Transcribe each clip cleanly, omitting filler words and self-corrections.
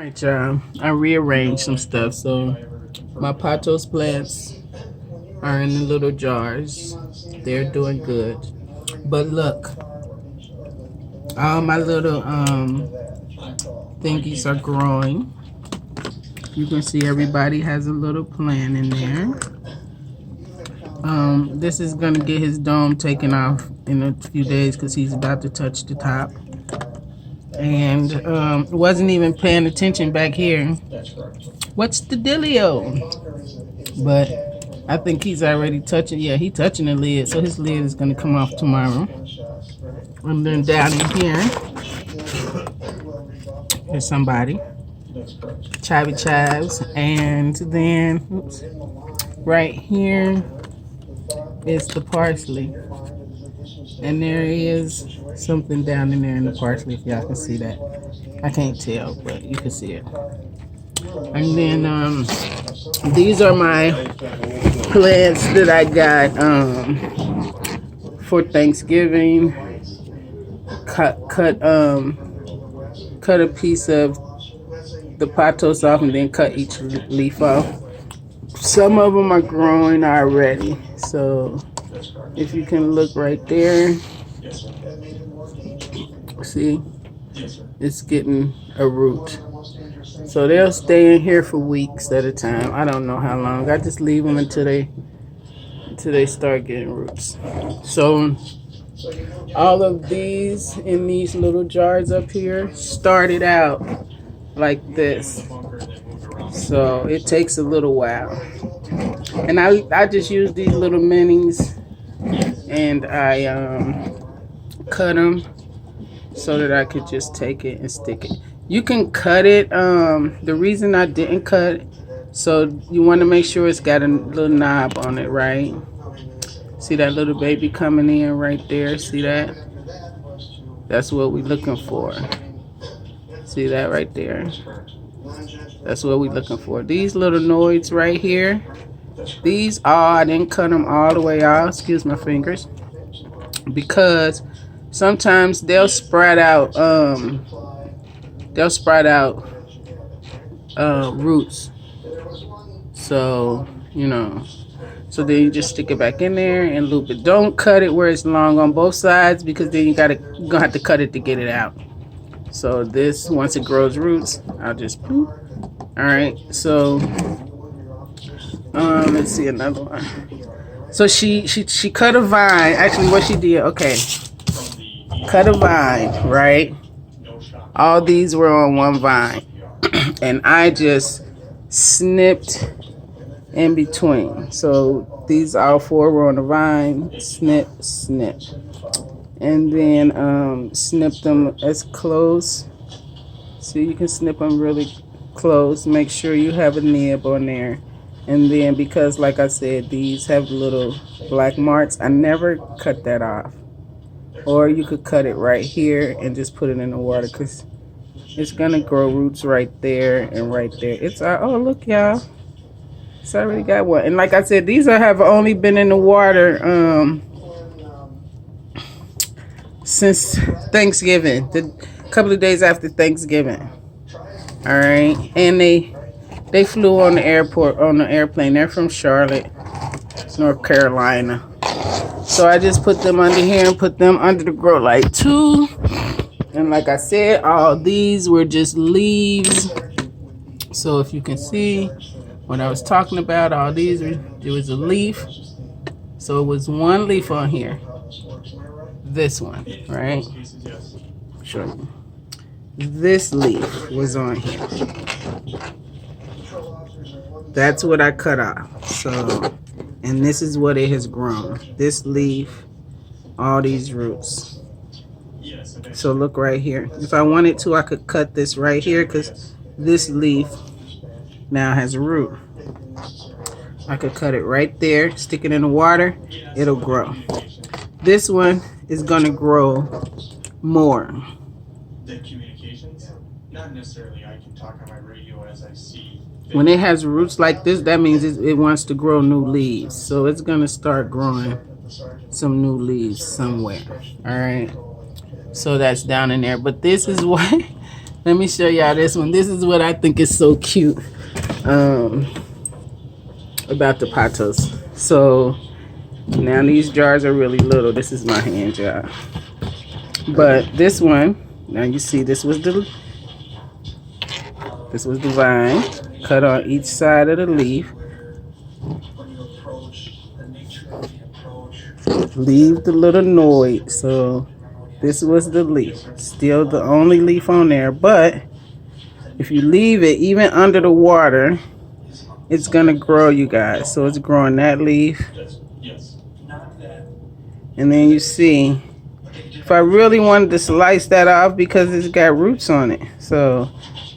Alright, y'all. I rearranged some stuff. So my pothos plants are in the little jars. They're doing good. But look, all my little thingies are growing. You can see everybody has a little plant in there. This is gonna get his dome taken off in a few days because he's about to touch the top. And wasn't even paying attention back here. What's the dealio? But I think he's already touching. Yeah, he's touching the lid, so his lid is gonna come off tomorrow. And then down in here, there's somebody, Chivy Chives, and then oops, right here is the parsley, and there is something down in there in the parsley. If y'all can see that, I can't tell, but you can see it. And then these are my plants that I got for Thanksgiving. Cut a piece of the pothos off and then cut each leaf off. Some of them are growing already, so if you can look right there, see, it's getting a root. So they'll stay in here for weeks at a time. I don't know how long. I just leave them until they start getting roots. So all of these in these little jars up here started out like this. So it takes a little while. And I just use these little minis and I cut them so that I could just take it and stick it. You can cut it. The reason I didn't cut it, so you want to make sure it's got a little knob on it, right? See that little baby coming in right there? See that? That's what we're looking for. See that right there? That's what we're looking for. These little noids right here, these I didn't cut them all the way off. Excuse my fingers. Because sometimes they'll sprout out roots. So, you know, so then you just stick it back in there and loop it. Don't cut it where it's long on both sides, because then you're gonna have to cut it to get it out. So this, once it grows roots, I'll just boop. All right, so let's see another one. So she cut a vine. Actually, what she did, okay, cut a vine, right? All these were on one vine, and I just snipped in between. So these all four were on the vine. Snip, snip, and then snip them as close. So you can snip them really close. Make sure you have a nib on there. And then, because like I said, these have little black marks, I never cut that off. Or you could cut it right here and just put it in the water, because it's gonna grow roots right there and right there. It's oh look, y'all, it's already got one. And like I said, these have only been in the water since Thanksgiving, the couple of days after Thanksgiving. All right, and they flew on the airplane. They're from Charlotte, North Carolina. So I just put them under here and put them under the grow light too. And like I said, all these were just leaves. So if you can see what I was talking about, all these there was a leaf. So it was one leaf on here. This one, right? Sure. This leaf was on here. That's what I cut off. So, and this is what it has grown. This leaf, all these roots. So look right here. If I wanted to, I could cut this right here, because this leaf now has a root. I could cut it right there, stick it in the water, it'll grow. This one is gonna grow more. Not necessarily I can talk on my radio as I see. When it has roots like this, that means it wants to grow new leaves. So it's gonna start growing some new leaves somewhere. All right. So that's down in there. But this is what Let me show y'all this one. This is what I think is so cute about the pothos. So now these jars are really little. This is my hand jar. But this one, now you see this was the vine cut on each side of the leaf. Leave the little noid. So this was the leaf. Still the only leaf on there, but if you leave it even under the water, it's gonna grow, you guys. So it's growing that leaf. And then you see, if I really wanted to slice that off because it's got roots on it. So,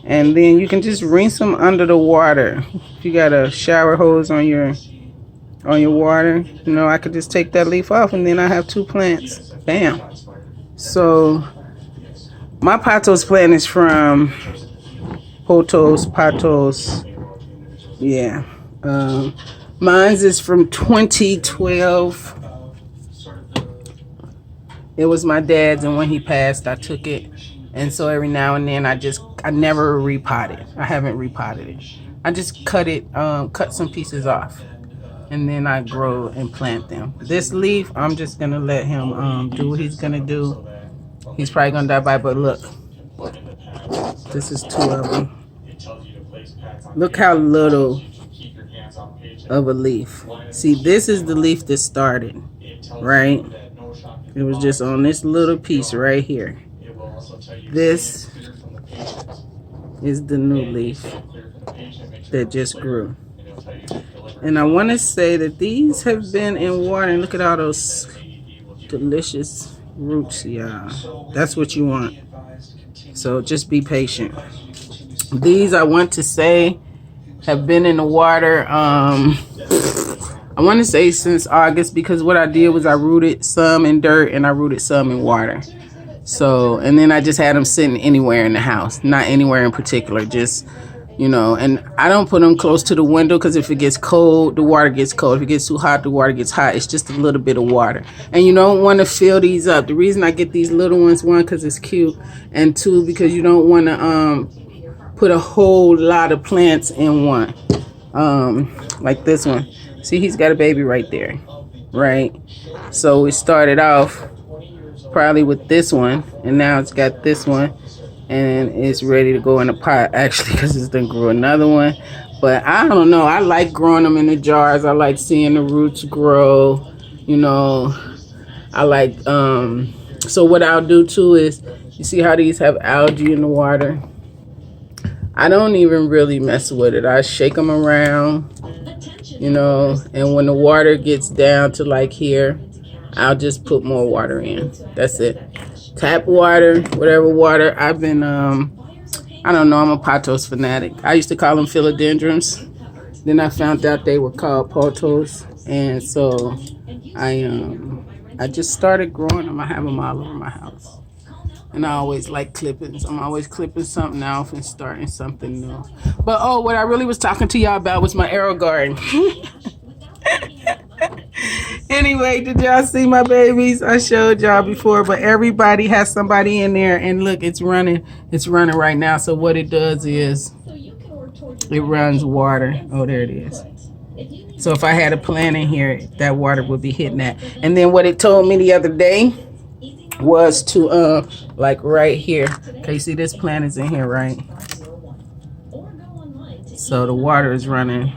and then you can just rinse them under the water. If you got a shower hose on your water, you know, I could just take that leaf off and then I have 2 plants. Bam. So my pothos plant is from Pothos. Yeah. Mine's is from 2012. It was my dad's, and when he passed, I took it. And so every now and then I never repot it. I haven't repotted it. I just cut some pieces off. And then I grow and plant them. This leaf, I'm just gonna let him do what he's gonna do. He's probably gonna die by it, but look. This is 2 of them. Look how little of a leaf. See, this is the leaf that started, right? It was just on this little piece right here. This is the new leaf that just grew. And I want to say that these have been in water. And look at all those delicious roots, y'all. That's what you want. So just be patient. These, I want to say, have been in the water, I want to say since August, because what I did was I rooted some in dirt and I rooted some in water. So, and then I just had them sitting anywhere in the house, not anywhere in particular, just, you know, and I don't put them close to the window because if it gets cold, the water gets cold. If it gets too hot, the water gets hot. It's just a little bit of water. And you don't want to fill these up. The reason I get these little ones, 1, because it's cute, and 2, because you don't want to put a whole lot of plants in one. Like this one. See, he's got a baby right there, right? So we started off probably with this one, and now it's got this one, and it's ready to go in a pot, actually, because it's done grew another one. But I don't know, I like growing them in the jars. I like seeing the roots grow, you know. I like so what I'll do too is, you see how these have algae in the water? I don't even really mess with it. I shake them around, you know, and when the water gets down to like here, I'll just put more water in. That's it. Tap water, whatever water. I've been, I don't know, I'm a pothos fanatic. I used to call them philodendrons. Then I found out they were called pothos. And so I just started growing them. I have them all over my house. And I always like clippings. I'm always clipping something off and starting something new. But oh, what I really was talking to y'all about was my arrow garden. Anyway, did y'all see my babies? I showed y'all before, but everybody has somebody in there, and look, it's running. It's running right now. So what it does is it runs water. Oh, there it is. So if I had a plant in here, that water would be hitting that. And then what it told me the other day was to like right here. Okay, you see this plant is in here, right? So the water is running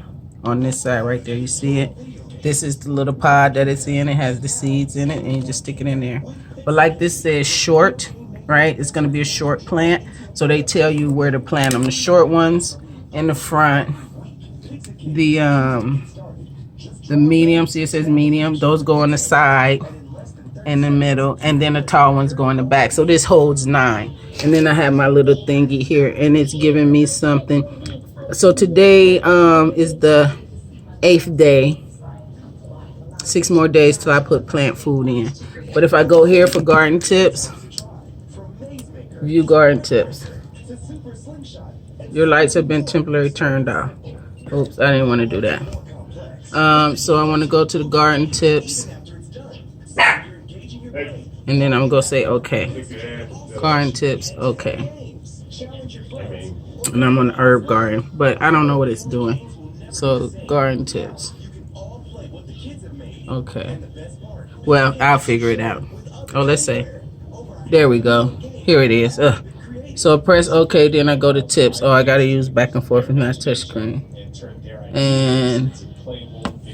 on this side right there. You see it? This is the little pod that it's in. It has the seeds in it, and you just stick it in there. But like this says short, right? It's going to be a short plant. So they tell you where to plant them. The short ones in the front. The medium, see it says medium. Those go on the side, in the middle, and then the tall ones go in the back. So this holds 9. And then I have my little thingy here, and it's giving me something. So today is the 8th day. 6 more days till I put plant food in. But if I go here for garden tips, view garden tips. Your lights have been temporarily turned off. Oops, I didn't want to do that. So I want to go to the garden tips. And then I'm going to say okay. Garden tips, okay. and I'm on the herb garden, but I don't know what it's doing. So garden tips. Okay. Well, I'll figure it out. Oh, let's say. There we go. Here it is. So I press OK, then I go to tips. Oh, I gotta use back and forth and not touch screen. And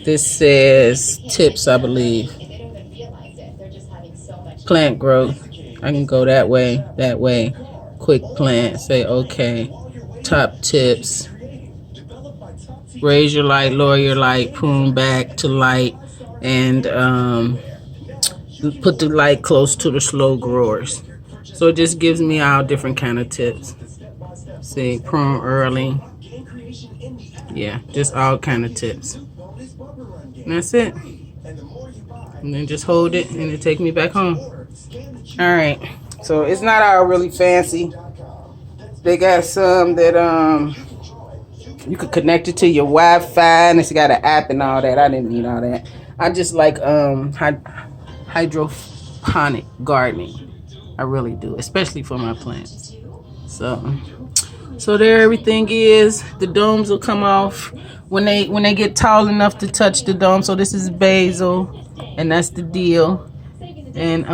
this says tips, I believe. Plant growth. I can go that way, quick plant, say okay, top tips, raise your light, lower your light, prune back to light, and put the light close to the slow growers. So it just gives me all different kind of tips. See, prune early. Yeah, just all kind of tips. And that's it. And then just hold it and it take me back home. All right, so it's not all really fancy. They got some that you could connect it to your Wi-Fi, and it's got an app and all that. I didn't need all that. I just like hydroponic gardening. I really do, especially for my plants. So there everything is. The domes will come off when they get tall enough to touch the dome. So this is basil, and that's the deal. And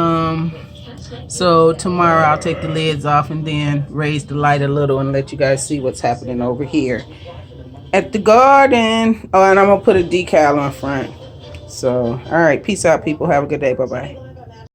so tomorrow I'll take the lids off and then raise the light a little and let you guys see what's happening over here at the garden. Oh, and I'm gonna put a decal on front. So all right, peace out, people. Have a good day. Bye bye.